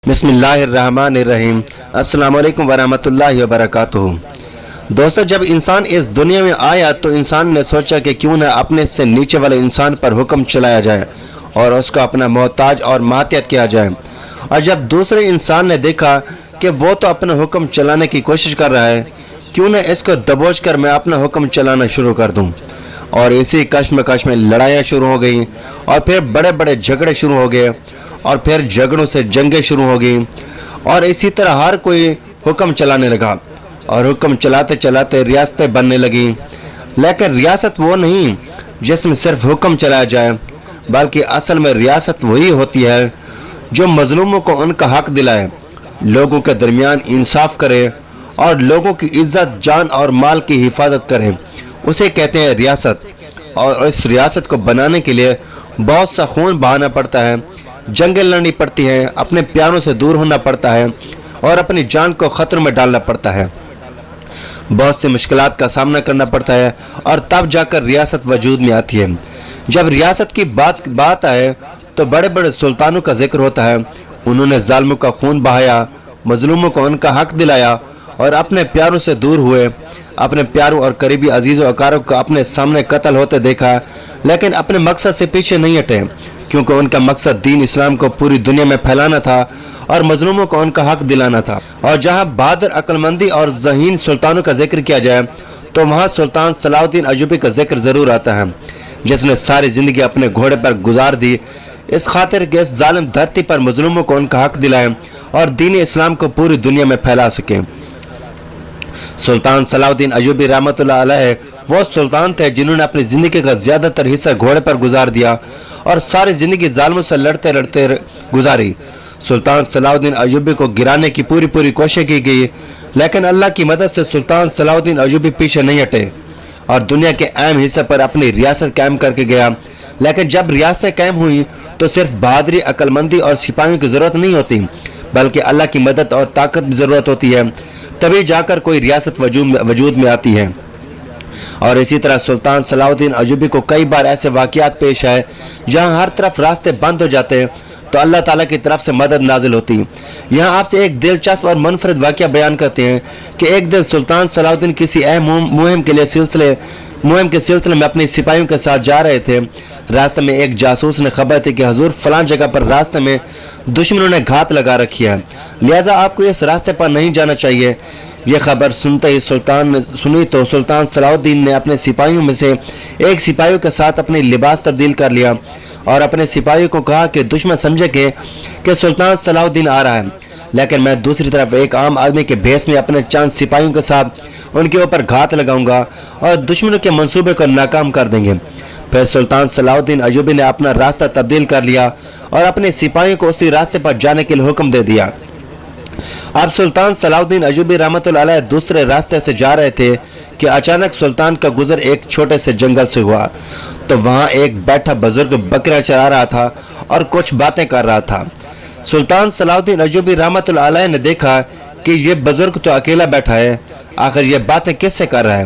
بسم اللہ الرحمن الرحیم۔ السلام علیکم ورحمۃ اللہ وبرکاتہ۔ دوستو، جب انسان اس دنیا میں آیا تو انسان نے سوچا کہ کیوں نہ اپنے سے نیچے والے انسان پر حکم چلایا جائے اور اس کو اپنا محتاج اور ماتحت کیا جائے، اور جب دوسرے انسان نے دیکھا کہ وہ تو اپنا حکم چلانے کی کوشش کر رہا ہے، کیوں نہ اس کو دبوچ کر میں اپنا حکم چلانا شروع کر دوں، اور اسی کشمکش میں لڑائیاں شروع ہو گئیں، اور پھر بڑے بڑے جھگڑے شروع ہو گئے، اور پھر جھگڑوں سے جنگیں شروع ہو گئیں، اور اسی طرح ہر کوئی حکم چلانے لگا، اور حکم چلاتے چلاتے ریاستیں بننے لگیں۔ لیکن ریاست وہ نہیں جس میں صرف حکم چلایا جائے، بلکہ اصل میں ریاست وہی ہوتی ہے جو مظلوموں کو ان کا حق دلائے، لوگوں کے درمیان انصاف کرے، اور لوگوں کی عزت، جان اور مال کی حفاظت کرے، اسے کہتے ہیں ریاست۔ اور اس ریاست کو بنانے کے لیے بہت سا خون بہانا پڑتا ہے، جنگیں لڑنی پڑتی ہیں، اپنے پیاروں سے دور ہونا پڑتا ہے، اور اپنی جان کو خطر میں ڈالنا پڑتا ہے، بہت سی مشکلات کا سامنا کرنا پڑتا ہے، اور تب جا کر ریاست وجود میں آتی ہے۔ جب ریاست کی بات آئے تو بڑے بڑے سلطانوں کا ذکر ہوتا ہے، انہوں نے ظالموں کا خون بہایا، مظلوموں کو ان کا حق دلایا، اور اپنے پیاروں سے دور ہوئے، اپنے پیاروں اور قریبی عزیز و اقارب کو اپنے سامنے قتل ہوتے دیکھا، لیکن اپنے مقصد سے پیچھے نہیں ہٹے، کیونکہ ان کا مقصد دین اسلام کو پوری دنیا میں پھیلانا تھا اور مظلوموں کو ان کا حق دلانا تھا۔ اور جہاں بہادر، عقلمندی اور ذہین سلطانوں کا ذکر کیا جائے تو وہاں سلطان صلاح الدین ایوبی کا ذکر ضرور آتا ہے، جس نے ساری زندگی اپنے گھوڑے پر گزار دی، اس خاطر کہ اس ظالم دھرتی پر مظلوموں کو ان کا حق دلائیں اور دین اسلام کو پوری دنیا میں پھیلا سکیں۔ سلطان صلاح الدین ایوبی رحمۃ اللہ علیہ وہ سلطان تھے جنہوں نے اپنی زندگی کا زیادہ تر حصہ گھوڑے پر گزار دیا اور ساری زندگی ظالموں سے لڑتے لڑتے گزاری۔ سلطان صلاح الدین ایوبی کو گرانے کی پوری کوشش کی گئی، لیکن اللہ کی مدد سے سلطان صلاح الدین ایوبی پیچھے نہیں ہٹے اور دنیا کے اہم حصے پر اپنی ریاست قائم کر کے گیا۔ لیکن جب ریاستیں قائم ہوئی تو صرف بہادری، عقلمندی اور سپاہیوں کی ضرورت نہیں ہوتی، بلکہ اللہ کی مدد اور طاقت بھی ضرورت ہوتی ہے، تبھی جا کر کوئی ریاست وجود میں آتی ہے۔ اور اسی طرح سلطان صلاح الدین ایوبی کو کئی بار ایسے واقعات پیش آئے جہاں ہر طرف راستے بند ہو جاتے تو اللہ تعالیٰ کی طرف سے مدد نازل ہوتی۔ یہاں آپ سے ایک دلچسپ اور منفرد واقعہ بیان کرتے ہیں کہ ایک دن سلطان صلاح الدین کسی اہم مہم کے سلسلے میں اپنے سپاہیوں کے ساتھ جا رہے تھے۔ راستے میں ایک جاسوس نے خبر دی کہ حضور فلاں جگہ پر راستے میں دشمنوں نے گھات لگا رکھی ہے، لہذا آپ کو اس راستے پر نہیں جانا چاہیے۔ یہ خبر سنتے ہی سلطان نے سنی تو سلطان صلاح الدین نے اپنے سپاہیوں میں سے ایک سپاہیوں کے ساتھ اپنی لباس تبدیل کر لیا اور اپنے سپاہیوں کو کہا کہ دشمن سمجھے کہ سلطان صلاح الدین آ رہا ہے، لیکن میں دوسری طرف ایک عام آدمی کے بھیس میں اپنے چند سپاہیوں کے ساتھ ان کے اوپر گھات لگاؤں گا اور دشمنوں کے منصوبے کو ناکام کر دیں گے۔ پھر سلطان صلاح الدین ایوبی نے اپنا راستہ تبدیل کر لیا اور اپنے سپاہیوں کو اسی راستے پر جانے کے لیے حکم دے دیا۔ اب سلطان صلاح الدین ایوبی رحمۃ اللہ علیہ دوسرے راستے سے جا رہے تھے کہ اچانک سلطان کا گزر ایک چھوٹے سے جنگل سے ہوا، تو وہاں ایک بیٹھا بزرگ بکریاں چرا رہا تھا اور کچھ باتیں کر رہا تھا۔ سلطان صلاح الدین ایوبی رحمۃ اللہ علیہ نے دیکھا کہ یہ بزرگ تو اکیلا بیٹھا ہے، آخر یہ باتیں کس سے کر رہا ہے؟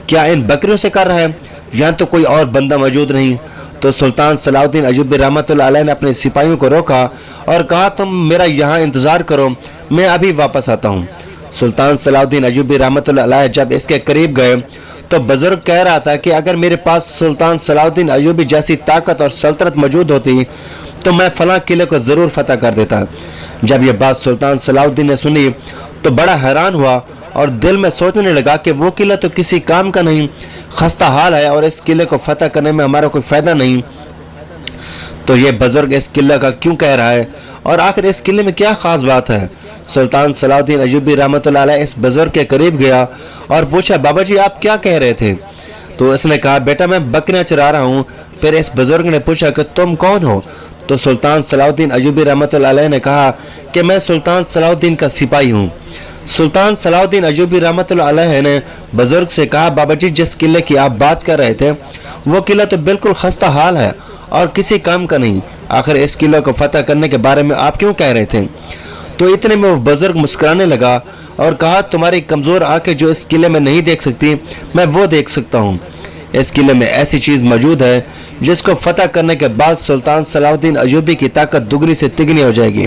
کیا ان بکریوں سے کر رہا ہے؟ یہاں تو کوئی اور بندہ موجود نہیں۔ تو سلطان صلاح الدین ایوبی رحمۃ اللہ علیہ نے اپنے سپاہیوں کو روکا اور کہا تم میرا یہاں انتظار کرو، میں ابھی واپس آتا ہوں۔ سلطان صلاح الدین ایوبی رحمۃ اللہ علیہ جب اس کے قریب گئے تو بزرگ کہہ رہا تھا کہ اگر میرے پاس سلطان صلاح الدین ایوبی جیسی طاقت اور سلطنت موجود ہوتی تو میں فلاں قلعے کو ضرور فتح کر دیتا۔ جب یہ بات سلطان صلاح الدین نے سنی تو بڑا حیران ہوا اور دل میں سوچنے لگا کہ وہ قلعہ تو کسی کام کا نہیں، خستہ حال ہے، اور اس قلعے کو فتح کرنے میں ہمارا کوئی فائدہ نہیں، تو یہ بزرگ اس قلعہ کا کیوں کہہ رہا ہے، اور آخر اس قلعے میں کیا خاص بات ہے؟ سلطان صلاح الدین ایوبی رحمۃ اللہ علیہ اس بزرگ کے قریب گیا اور پوچھا بابا جی آپ کیا کہہ رہے تھے؟ تو اس نے کہا بیٹا میں بکریاں چرا رہا ہوں۔ پھر اس بزرگ نے پوچھا کہ تم کون ہو؟ تو سلطان صلاح الدین ایوبی رحمۃ اللہ علیہ نے کہا کہ میں سلطان صلاح الدین کا سپاہی ہوں۔ سلطان صلاح الدین ایوبی رحمۃ اللہ علیہ نے بزرگ سے کہا بابا جی جس قلعے کی آپ بات کر رہے تھے وہ قلعہ تو بالکل خستہ حال ہے اور کسی کام کا نہیں، آخر اس قلعے کو فتح کرنے کے بارے میں آپ کیوں کہہ رہے تھے؟ تو اتنے میں وہ بزرگ مسکرانے لگا اور کہا تمہاری کمزور آنکھیں جو اس قلعے میں نہیں دیکھ سکتی میں وہ دیکھ سکتا ہوں۔ اس قلعے میں ایسی چیز موجود ہے جس کو فتح کرنے کے بعد سلطان صلاح الدین ایوبی کی طاقت دگنی سے تگنی ہو جائے گی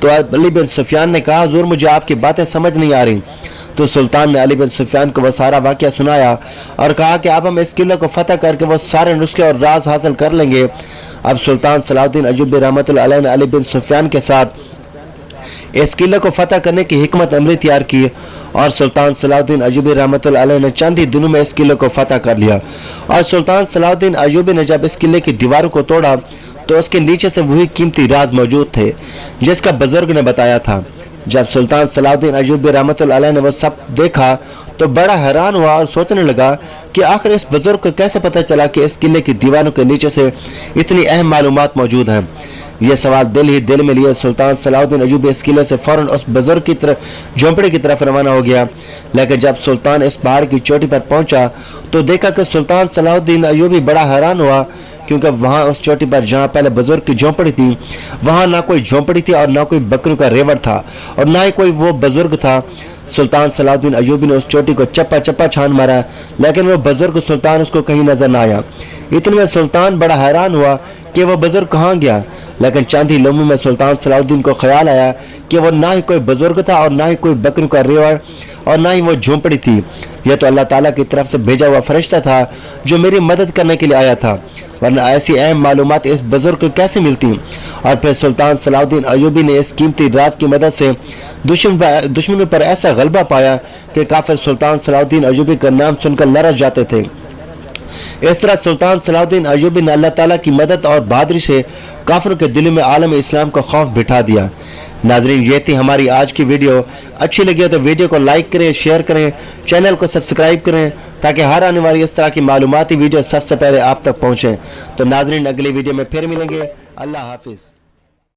تو علی بن سفیان نے کہا حضور مجھے آپ کی باتیں سمجھ نہیں آ رہی۔ تو سلطان نے علی بن سفیان کو وہ سارا واقعہ سنایا اور کہا کہ اب ہم اس قلعے کو فتح کر کے وہ سارے نسخے اور راز حاصل کر لیں گے۔ اب سلطان صلاح الدین ایوبی رحمۃ اللہ علیہ نے علی بن سفیان کے ساتھ اس قلعے کو فتح کرنے کی حکمت عملی تیار کی اور سلطان صلاح الدین ایوبی رحمۃ اللہ علیہ نے چند ہی دنوں میں اس قلعے کو فتح کر لیا۔ اور سلطان صلاح الدین ایوبی نے جب اس قلعے کی دیواروں کو توڑا تو اس کے نیچے سے وہی قیمتی راز موجود تھے جس کا بزرگ نے بتایا تھا۔ جب سلطان صلاح الدین ایوبی رحمۃ اللہ علیہ نے وہ سب دیکھا تو بڑا حیران ہوا اور سوچنے لگا کہ آخر اس بزرگ کو کیسے پتہ چلا کہ اس قلعے کی دیواروں کے نیچے سے اتنی اہم معلومات موجود ہیں۔ یہ سوال دل میں لیے سلطان صلاح الدین ایوبی اس قلعے سے فوراً اس بزرگ کی طرف جھونپڑی کی طرف روانہ ہو گیا۔ لیکن جب سلطان اس پہاڑ کی چوٹی پر پہنچا تو دیکھا کہ سلطان صلاح الدین ایوبی بڑا حیران ہوا، کیونکہ وہاں اس چوٹی پر جہاں پہلے بزرگ کی جھونپڑی تھی وہاں نہ کوئی جھونپڑی تھی اور نہ کوئی بکریوں کا ریوڑ تھا اور نہ ہی کوئی وہ بزرگ تھا۔ سلطان صلاح الدین ایوبی نے اس چوٹی کو چپا چپا چھان مارا لیکن وہ بزرگ سلطان اس کو کہیں نظر نہ آیا۔ اتنے میں سلطان بڑا حیران ہوا کہ وہ بزرگ کہاں گیا، لیکن چند ہی لمحوں میں سلطان صلاح الدین کو خیال آیا کہ وہ نہ ہی کوئی بزرگ تھا اور نہ ہی کوئی بکریوں کا ریوڑ اور نہ ہی وہ جھونپڑی تھی، یہ تو اللہ تعالیٰ کی طرف سے بھیجا ہوا فرشتہ تھا جو میری مدد کرنے کے لیے آیا تھا، ورنہ ایسی اہم معلومات اس بزرگ کو کیسے ملتی۔ اور پھر سلطان صلاح الدین ایوبی نے اس قیمتی راز کی مدد سے دشمنوں پر ایسا غلبہ پایا کہ کافر سلطان صلاح الدین ایوبی کا نام سن کر لرز جاتے تھے۔ اس طرح سلطان صلاح الدین ایوبی نے اللہ تعالیٰ کی مدد اور بہادری سے کافروں کے دلوں میں عالم اسلام کا خوف بٹھا دیا۔ ناظرین یہ تھی ہماری آج کی ویڈیو، اچھی لگی ہو تو ویڈیو کو لائک کریں، شیئر کریں، چینل کو سبسکرائب کریں تاکہ ہر آنے والی اس طرح کی معلوماتی ویڈیو سب سے پہلے آپ تک پہنچیں۔ تو ناظرین اگلی ویڈیو میں پھر ملیں گے، اللہ حافظ۔